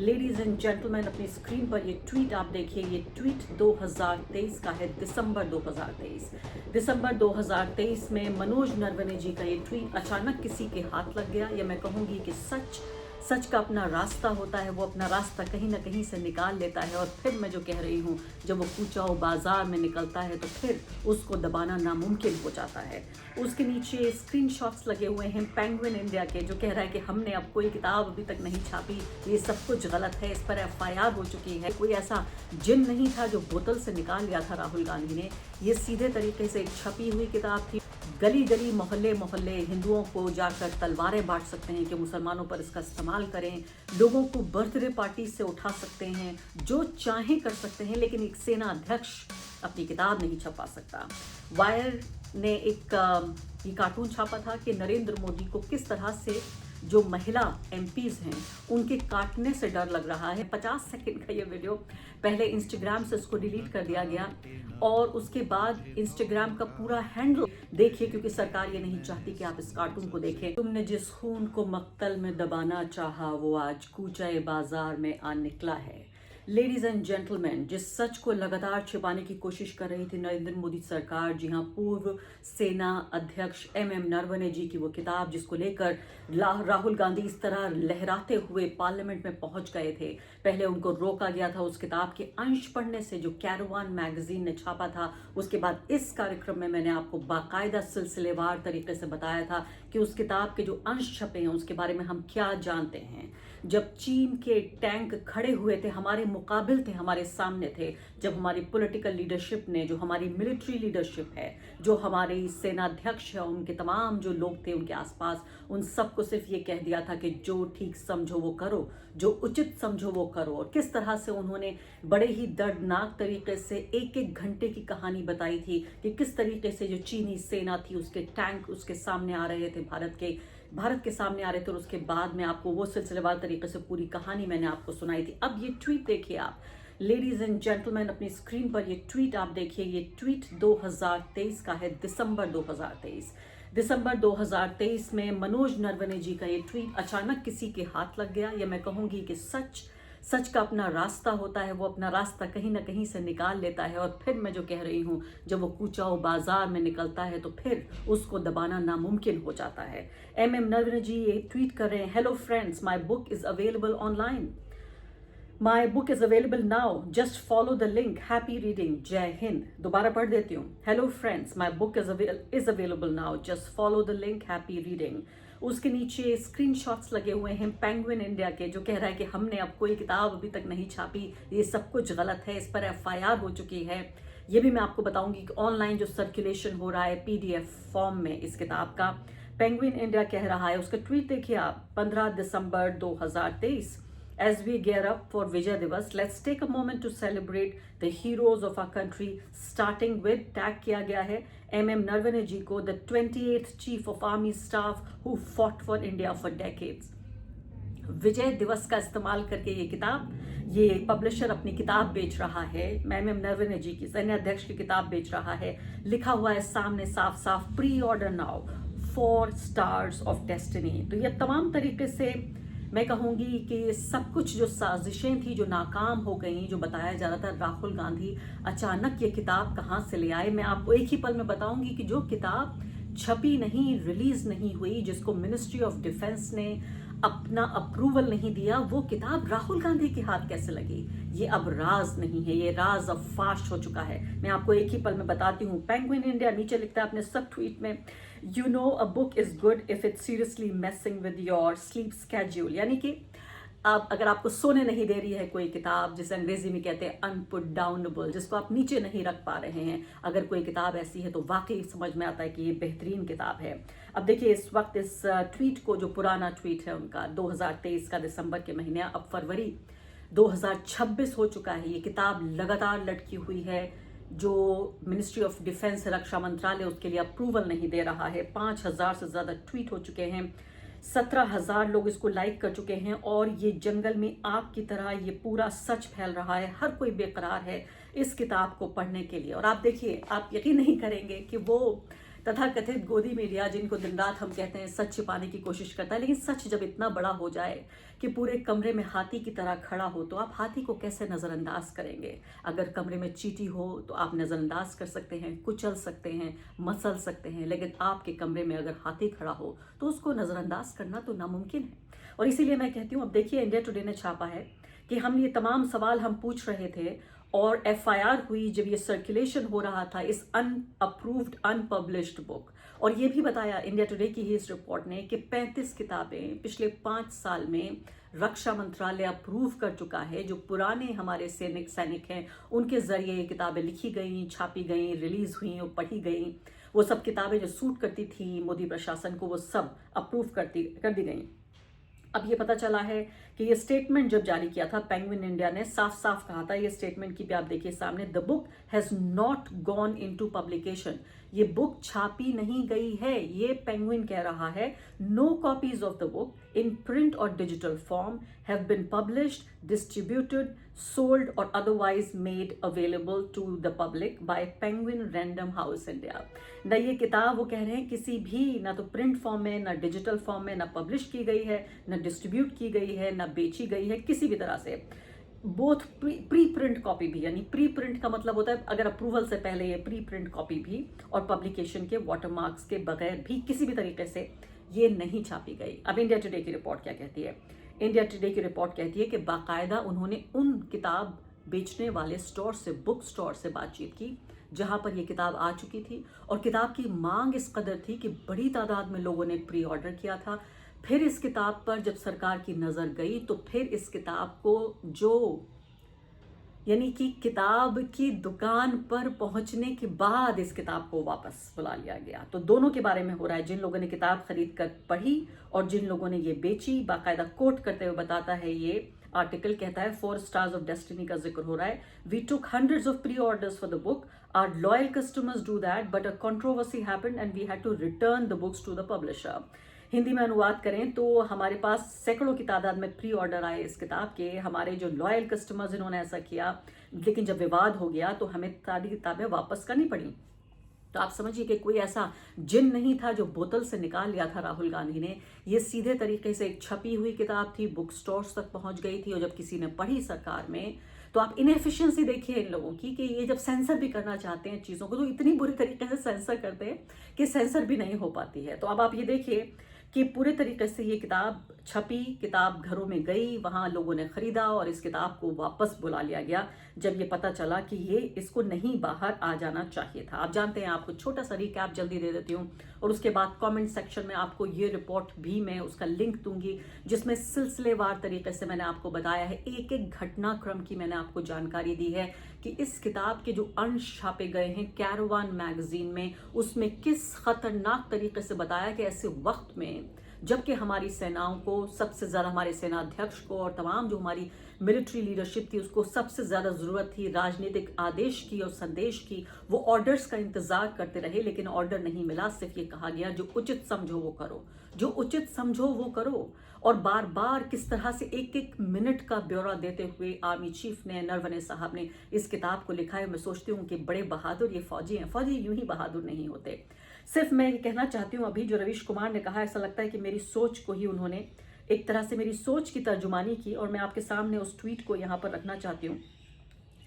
Ladies and gentleman, अपनी screen पर ये ट्वीट आप देखिए। ये ट्वीट 2023 का है, दिसंबर 2023। दिसंबर 2023 में मनोज नरवणे जी का ये ट्वीट अचानक किसी के हाथ लग गया। या मैं कहूँगी कि सच सच का अपना रास्ता होता है, वो अपना रास्ता कहीं ना कहीं से निकाल लेता है। और फिर मैं जो कह रही हूँ, जब वो कूचाओ बाजार में निकलता है तो फिर उसको दबाना नामुमकिन हो जाता है। उसके नीचे स्क्रीनशॉट्स लगे हुए हैं पेंगुइन इंडिया के, जो कह रहा है कि हमने अब कोई किताब अभी तक नहीं छापी, ये सब कुछ गलत है, इस पर एफआईआर हो चुकी है। कोई ऐसा जिन नहीं था जो बोतल से निकाल लिया था राहुल गांधी ने। ये सीधे तरीके से एक छपी हुई किताब थी। गली गली मोहल्ले मोहल्ले हिंदुओं को जाकर तलवारें बांट सकते हैं कि मुसलमानों पर इसका इस्तेमाल करें, लोगों को बर्थडे पार्टी से उठा सकते हैं, जो चाहें कर सकते हैं, लेकिन एक सेना अध्यक्ष अपनी किताब नहीं छपा सकता। वायर ने एक ये कार्टून छापा था कि नरेंद्र मोदी को किस तरह से जो महिला एमपीज हैं उनके काटने से डर लग रहा है। 50 सेकंड का ये वीडियो पहले इंस्टाग्राम से उसको डिलीट कर दिया गया और उसके बाद इंस्टाग्राम का पूरा हैंडल देखिए, क्योंकि सरकार ये नहीं चाहती कि आप इस कार्टून को देखें। तुमने जिस खून को मक्तल में दबाना चाहा वो आज कूचाए बाजार में आ निकला है। लेडीज एंड जेंटलमैन, जिस सच को लगातार छिपाने की कोशिश कर रही थी नरेंद्र मोदी सरकार, जी हाँ, पूर्व सेना अध्यक्ष एमएम नरवणे जी की वो किताब, जिसको लेकर राहुल गांधी इस तरह लहराते हुए पार्लियामेंट में पहुंच गए थे। पहले उनको रोका गया था उस किताब के अंश पढ़ने से जो कैरवान मैगजीन ने छापा था। उसके बाद इस कार्यक्रम में मैंने आपको बाकायदा सिलसिलेवार तरीके से बताया था कि उस किताब के जो अंश छपे हैं उसके बारे में हम क्या जानते हैं। जब चीन के टैंक खड़े हुए थे, हमारे मुकाबिल थे, हमारे सामने थे, जब हमारी पॉलिटिकल लीडरशिप ने, जो हमारी मिलिट्री लीडरशिप है, जो हमारी सेनाध्यक्ष है, उनके तमाम जो लोग थे उनके आसपास, उन सबको सिर्फ ये कह दिया था कि जो ठीक समझो वो करो, जो उचित समझो वो करो। और किस तरह से उन्होंने बड़े ही दर्दनाक तरीके से एक एक घंटे की कहानी बताई थी कि किस तरीके से जो चीनी सेना थी, उसके टैंक उसके सामने आ रहे थे, भारत के सामने आ रहे थे। और उसके बाद में आपको वो सिलसिलेवार तरीके से पूरी कहानी मैंने आपको सुनाई थी। अब ये ट्वीट देखिए आप, लेडीज एंड जेंटलमैन, अपनी स्क्रीन पर ये ट्वीट आप देखिए। ये ट्वीट 2023 का है, दिसंबर 2023। दिसंबर 2023 में मनोज नरवणे जी का ये ट्वीट अचानक किसी के हाथ लग गया। या मैं कहूँगी कि सच का अपना रास्ता होता है, वो अपना रास्ता कहीं ना कहीं से निकाल लेता है। और फिर मैं जो कह रही हूँ, जब वो कूचाओ बाजार में निकलता है तो फिर उसको दबाना नामुमकिन हो जाता है। एमएम नरवणे जी ये ट्वीट कर रहे हैं, hello friends, my book is available online. My book is available now, just follow the link, happy reading, जय हिंद। दोबारा पढ़ देती हूँ, hello friends, my book is available now, just follow the link, happy reading. उसके नीचे screenshots लगे हुए हैं पेंगुइन इंडिया के, जो कह रहा है कि हमने अब कोई किताब अभी तक नहीं छापी, ये सब कुछ गलत है, इस पर एफआईआर हो चुकी है। ये भी मैं आपको बताऊंगी कि ऑनलाइन जो सर्कुलेशन हो रहा है पीडीएफ फॉर्म में इस किताब का, पेंगुइन इंडिया कह रहा है। उसका ट्वीट देखिए आप, 15 दिसंबर 2023। As we gear up for Vijay Diwas, let's take a moment to celebrate the heroes of our country, starting with tag किया गया है एमएम नरवणे जी को, the 28th Chief of Army Staff who fought for India for decades. विजय दिवस का इस्तेमाल करके ये किताब, ये पब्लिशर अपनी किताब बेच रहा है, एमएम नरवणे जी की सैन्य अध्यक्ष की किताब बेच रहा है। लिखा हुआ है सामने साफ साफ, pre order now, 4 stars of destiny. तो ये तमाम तरीके से मैं कहूँगी कि सब कुछ जो साजिशें थी जो नाकाम हो गई, जो बताया जा रहा था राहुल गांधी अचानक ये किताब कहाँ से ले आए, मैं आपको एक ही पल में बताऊंगी कि जो किताब छपी नहीं, रिलीज नहीं हुई, जिसको मिनिस्ट्री ऑफ डिफेंस ने अपना अप्रूवल नहीं दिया, वो किताब राहुल गांधी के हाथ कैसे लगी। ये अब राज नहीं है, ये राज अब फाश हो चुका है। मैं आपको एक ही पल में बताती हूँ। पेंगुइन इंडिया नीचे लिखता है अपने सब ट्वीट में, you know a book is good if it seriously messing with your sleep schedule. यानी कि अब अगर आपको सोने नहीं दे रही है कोई किताब, जिसे अंग्रेजी में कहते हैं अनपुट डाउनेबल, जिसको आप नीचे नहीं रख पा रहे हैं, अगर कोई किताब ऐसी है तो वाकई समझ में आता है कि ये बेहतरीन किताब है। अब देखिए इस वक्त इस ट्वीट को, जो पुराना ट्वीट है उनका 2023 का दिसंबर के महीने, अब फरवरी 2026 हो चुका है, ये किताब लगातार लटकी हुई है। जो मिनिस्ट्री ऑफ डिफेंस, रक्षा मंत्रालय, उसके लिए अप्रूवल नहीं दे रहा है। 5000 से ज्यादा ट्वीट हो चुके हैं, 17,000 लोग इसको लाइक कर चुके हैं। और ये जंगल में आग की तरह ये पूरा सच फैल रहा है, हर कोई बेकरार है इस किताब को पढ़ने के लिए। और आप देखिए, आप यकीन नहीं करेंगे कि वो तथाकथित गोदी मीडिया, जिनको दिन रात हम कहते हैं सच छिपाने की कोशिश करता है, लेकिन सच जब इतना बड़ा हो जाए कि पूरे कमरे में हाथी की तरह खड़ा हो, तो आप हाथी को कैसे नज़रअंदाज करेंगे? अगर कमरे में चींटी हो तो आप नज़रअंदाज कर सकते हैं, कुचल सकते हैं, मसल सकते हैं, लेकिन आपके कमरे में अगर हाथी खड़ा हो तो उसको नज़रअंदाज करना तो नामुमकिन है। और इसीलिए मैं कहती हूँ, अब देखिए इंडिया टुडे ने छापा है कि हम ये तमाम सवाल हम पूछ रहे थे और एफआईआर हुई जब ये सर्कुलेशन हो रहा था इस अनअप्रूव्ड अनपब्लिश्ड बुक। और ये भी बताया इंडिया टुडे की ही इस रिपोर्ट ने कि 35 किताबें पिछले 5 साल में रक्षा मंत्रालय अप्रूव कर चुका है। जो पुराने हमारे सैनिक हैं उनके जरिए ये किताबें लिखी गई, छापी गई, रिलीज हुई और पढ़ी गई। वो सब किताबें जो सूट करती थी मोदी प्रशासन को, वो सब अप्रूव कर दी गई। अब ये पता चला है कि ये स्टेटमेंट जब जारी किया था पेंगुइन इंडिया ने साफ साफ कहा था, ये स्टेटमेंट की भी आप देखिए सामने, the book has not gone into publication. ये बुक छापी नहीं गई है, ये पेंगुइन कह रहा है। No copies of the book in print और digital form have been published, distributed, sold और otherwise made available to the public by Penguin Random House India. न ये किताब वो कह रहे हैं किसी भी, ना तो प्रिंट फॉर्म में, ना डिजिटल फॉर्म में, ना पब्लिश की गई है, ना डिस्ट्रीब्यूट की गई है, ना बेची गई है किसी भी तरह से। बोथ प्री प्रिंट कॉपी भी, यानी प्री प्रिंट का मतलब होता है अगर अप्रूवल से पहले ये प्री प्रिंट कॉपी भी, और पब्लिकेशन के वाटरमार्क्स के बगैर भी किसी भी तरीके से ये नहीं छापी गई। अब इंडिया टुडे की रिपोर्ट क्या कहती है? इंडिया टुडे की रिपोर्ट कहती है कि बाकायदा उन्होंने उन किताब बेचने वाले स्टोर से, बुक स्टोर से बातचीत की जहां पर ये किताब आ चुकी थी, और किताब की मांग इस कदर थी कि बड़ी तादाद में लोगों ने प्री ऑर्डर किया था। फिर इस किताब पर जब सरकार की नज़र गई तो फिर इस किताब को यानी कि किताब की दुकान पर पहुंचने के बाद इस किताब को वापस बुला लिया गया। तो दोनों के बारे में हो रहा है, जिन लोगों ने किताब खरीद कर पढ़ी और जिन लोगों ने ये बेची। बाकायदा कोट करते हुए बताता है ये आर्टिकल, कहता है 4 स्टार्स ऑफ डेस्टिनी का जिक्र हो रहा है। We took hundreds of pre orders for the book, our loyal customers do that, but a controversy happened and we had to return the books to the publisher. Hindi में अनुवाद करें तो हमारे पास सैकड़ों की तादाद में प्री ऑर्डर आए इस किताब के, हमारे जो लॉयल कस्टमर्स इन्होंने ऐसा किया, लेकिन जब विवाद हो गया तो हमें सारी किताबें वापस करनी पड़ी। तो आप समझिए कि कोई ऐसा जिन नहीं था जो बोतल से निकाल लिया था राहुल गांधी ने। ये सीधे तरीके से एक छपी हुई किताब थी, बुक स्टोर्स तक पहुंच गई थी, और जब किसी ने पढ़ी सरकार में, तो आप इनएफिशिएंसी देखिए इन लोगों की कि ये जब सेंसर भी करना चाहते हैं चीज़ों को तो इतनी बुरी तरीके से सेंसर करते हैं कि सेंसर भी नहीं हो पाती है। तो अब आप ये देखिए कि पूरे तरीके से ये किताब छपी, किताब घरों में गई, वहाँ लोगों ने खरीदा और इस किताब को वापस बुला लिया गया जब ये पता चला कि ये इसको नहीं बाहर आ जाना चाहिए था। आप जानते हैं, आपको छोटा सा रिकैप जल्दी दे देती हूँ और उसके बाद कमेंट सेक्शन में आपको ये रिपोर्ट भी मैं उसका लिंक दूंगी जिसमें सिलसिलेवार तरीके से मैंने आपको बताया है, एक एक घटनाक्रम की मैंने आपको जानकारी दी है कि इस किताब के जो अंश छापे गए हैं कैरवान मैगजीन में, उसमें किस खतरनाक तरीके से बताया कि ऐसे वक्त में जबकि हमारी सेनाओं को सबसे ज़्यादा, हमारे सेनाध्यक्ष को और तमाम जो हमारी मिलिट्री लीडरशिप थी उसको सबसे ज़्यादा ज़रूरत थी राजनीतिक आदेश की और संदेश की, वो ऑर्डर्स का इंतज़ार करते रहे लेकिन ऑर्डर नहीं मिला। सिर्फ ये कहा गया जो उचित समझो वो करो, जो उचित समझो वो करो। और बार बार किस तरह से एक एक मिनट का ब्यौरा देते हुए आर्मी चीफ ने, नरवणे साहब ने इस किताब को लिखा है। मैं सोचती हूँ कि बड़े बहादुर ये फौजी हैं। फौजी यूं ही बहादुर नहीं होते। सिर्फ मैं ये कहना चाहती हूँ, अभी जो रवीश कुमार ने कहा, ऐसा लगता है कि मेरी सोच को ही उन्होंने एक तरह से मेरी सोच की तर्जुमानी की, और मैं आपके सामने उस ट्वीट को यहाँ पर रखना चाहती हूँ।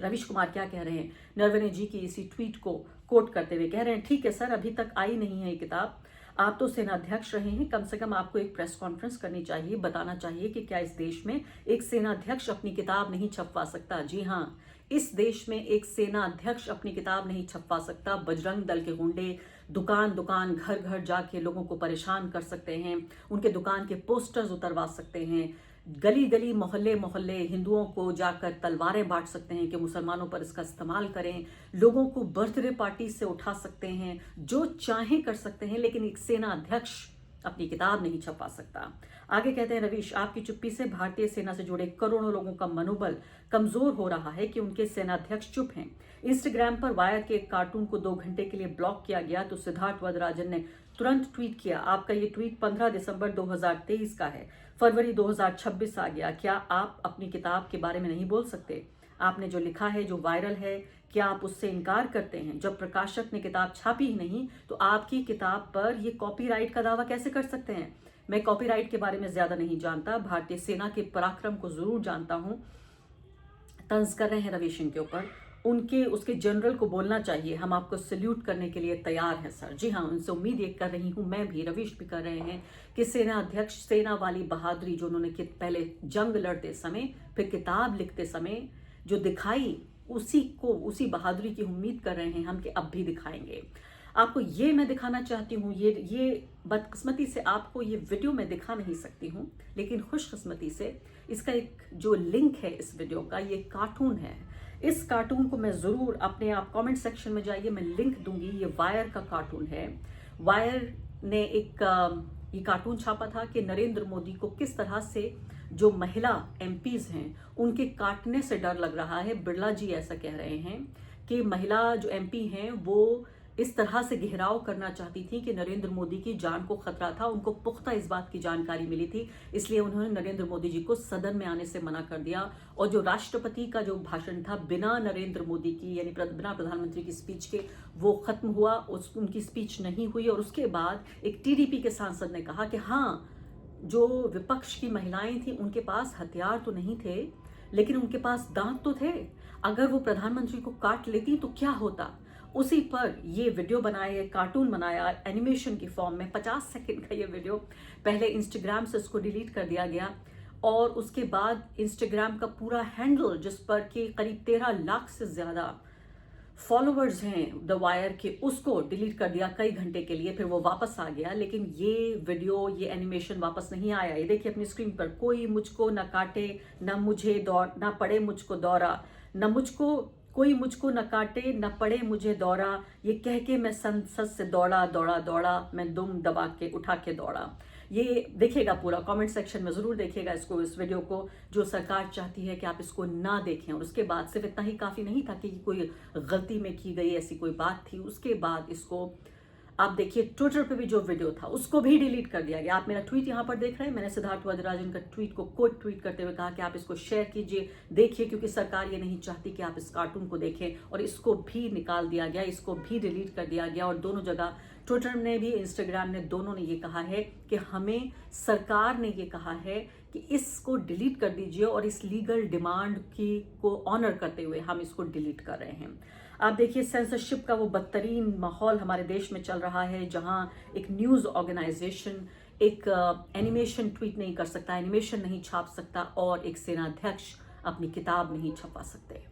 रवीश कुमार क्या कह रहे हैं, नरवणे जी की इसी ट्वीट को कोट करते हुए कह रहे हैं, ठीक है सर, अभी तक आई नहीं है ये किताब, आप तो सेनाध्यक्ष रहे हैं, कम से कम आपको एक प्रेस कॉन्फ्रेंस करनी चाहिए, बताना चाहिए कि क्या इस देश में एक सेनाध्यक्ष अपनी किताब नहीं छपवा सकता। जी हाँ, इस देश में एक सेनाध्यक्ष अपनी किताब नहीं छपवा सकता। बजरंग दल के गुंडे दुकान दुकान, घर घर जाके लोगों को परेशान कर सकते हैं, उनके दुकान के पोस्टर्स उतरवा सकते हैं, गली गली, मोहल्ले मोहल्ले हिंदुओं को जाकर तलवारें बांट सकते हैं कि मुसलमानों पर इसका इस्तेमाल करें, लोगों को बर्थडे पार्टी से उठा सकते हैं, जो चाहे कर सकते हैं, लेकिन एक सेना अध्यक्ष अपनी किताब नहीं छपा सकता। आगे कहते हैं रवीश, आपकी चुप्पी से भारतीय सेना से जुड़े करोड़ों लोगों का मनोबल कमजोर हो रहा है कि उनके सेनाध्यक्ष चुप हैं। इंस्टाग्राम पर वायर के एक कार्टून को 2 घंटे के लिए ब्लॉक किया गया तो सिद्धार्थ वदराजन ने तुरंत ट्वीट किया, आपका ये ट्वीट 15 दिसंबर 2023 का है, फरवरी 2026 आ गया, क्या आप अपनी किताब के बारे में नहीं बोल सकते? आपने जो लिखा है, जो वायरल है, क्या आप उससे इनकार करते हैं? जब प्रकाशक ने किताब छापी ही नहीं तो आपकी किताब पर ये कॉपीराइट का दावा कैसे कर सकते हैं? मैं कॉपीराइट के बारे में ज्यादा नहीं जानता, भारतीय सेना के पराक्रम को जरूर जानता हूं। तंज कर रहे हैं रवि सिंह के ऊपर, उनके उसके जनरल को बोलना चाहिए हम आपको सल्यूट करने के लिए तैयार हैं सर। जी हाँ, उनसे उम्मीद ये कर रही हूं, मैं भी, रवीश भी कर रहे हैं कि सेना अध्यक्ष सेना वाली बहादुरी जो उन्होंने पहले जंग लड़ते समय फिर किताब लिखते समय जो दिखाई, उसी बहादुरी की उम्मीद कर रहे हैं हम कि अब भी दिखाएंगे। आपको ये मैं दिखाना चाहती हूँ, ये बदकिस्मती से आपको ये वीडियो मैं दिखा नहीं सकती हूँ, लेकिन खुशकिस्मती से इसका एक जो लिंक है इस वीडियो का, ये कार्टून है। इस कार्टून को मैं जरूर अपने आप कमेंट सेक्शन में जाइए, मैं लिंक दूंगी। ये वायर का कार्टून है। वायर ने एक ये कार्टून छापा था कि नरेंद्र मोदी को किस तरह से जो महिला एमपीज हैं उनके काटने से डर लग रहा है। बिरला जी ऐसा कह रहे हैं कि महिला जो एमपी हैं वो इस तरह से घेराव करना चाहती थी कि नरेंद्र मोदी की जान को खतरा था। उनको पुख्ता इस बात की जानकारी मिली थी, इसलिए उन्होंने नरेंद्र मोदी जी को सदन में आने से मना कर दिया। और जो राष्ट्रपति का जो भाषण था बिना नरेंद्र मोदी की यानी बिना प्रधानमंत्री की स्पीच के वो खत्म हुआ, उनकी स्पीच नहीं हुई। और उसके बाद एक टीडीपी के सांसद ने कहा कि हाँ, जो विपक्ष की महिलाएं थी उनके पास हथियार तो नहीं थे लेकिन उनके पास दांत तो थे, अगर वो प्रधानमंत्री को काट लेती तो क्या होता। उसी पर ये वीडियो बनाया, कार्टून बनाया एनिमेशन की फॉर्म में। 50 सेकंड का ये वीडियो पहले इंस्टाग्राम से उसको डिलीट कर दिया गया और उसके बाद इंस्टाग्राम का पूरा हैंडल जिस पर कि करीब 13 लाख से ज्यादा फॉलोअर्स हैं द वायर के, उसको डिलीट कर दिया कई घंटे के लिए। फिर वो वापस आ गया, लेकिन ये वीडियो, ये एनिमेशन वापस नहीं आया। ये देखिए अपनी स्क्रीन पर, कोई मुझको न काटे न मुझे दौड़ न पड़े मुझको दौरा, न मुझको कोई मुझको न काटे न पड़े मुझे दौरा, ये कह के मैं संसद से दौड़ा दौड़ा दौड़ा, मैं दुम दबा के उठा के दौड़ा। ये देखिएगा पूरा, कमेंट सेक्शन में जरूर देखिएगा इसको, इस वीडियो को। जो सरकार चाहती है कि आप इसको ना देखें। और उसके बाद सिर्फ इतना ही काफी नहीं था कि कोई गलती में की गई ऐसी कोई बात थी, उसके बाद इसको आप देखिए ट्विटर पे भी जो वीडियो था उसको भी डिलीट कर दिया गया। आप मेरा ट्वीट यहाँ पर देख रहे हैं, मैंने सिद्धार्थ वज्रराजन का ट्वीट को कोट ट्वीट करते हुए कहा कि आप इसको शेयर कीजिए, देखिए, क्योंकि सरकार ये नहीं चाहती कि आप इस कार्टून को देखें। और इसको भी निकाल दिया गया, इसको भी डिलीट कर दिया गया। और दोनों जगह, ट्विटर ने भी, इंस्टाग्राम ने, दोनों ने ये कहा है कि हमें, सरकार ने ये कहा है कि इसको डिलीट कर दीजिए और इस लीगल डिमांड की को ऑनर करते हुए हम इसको डिलीट कर रहे हैं। आप देखिए सेंसरशिप का वो बदतरीन माहौल हमारे देश में चल रहा है, जहां एक न्यूज ऑर्गेनाइजेशन एक एनिमेशन ट्वीट नहीं कर सकता, एनिमेशन नहीं छाप सकता और एक सेनाध्यक्ष अपनी किताब नहीं छपा सकते।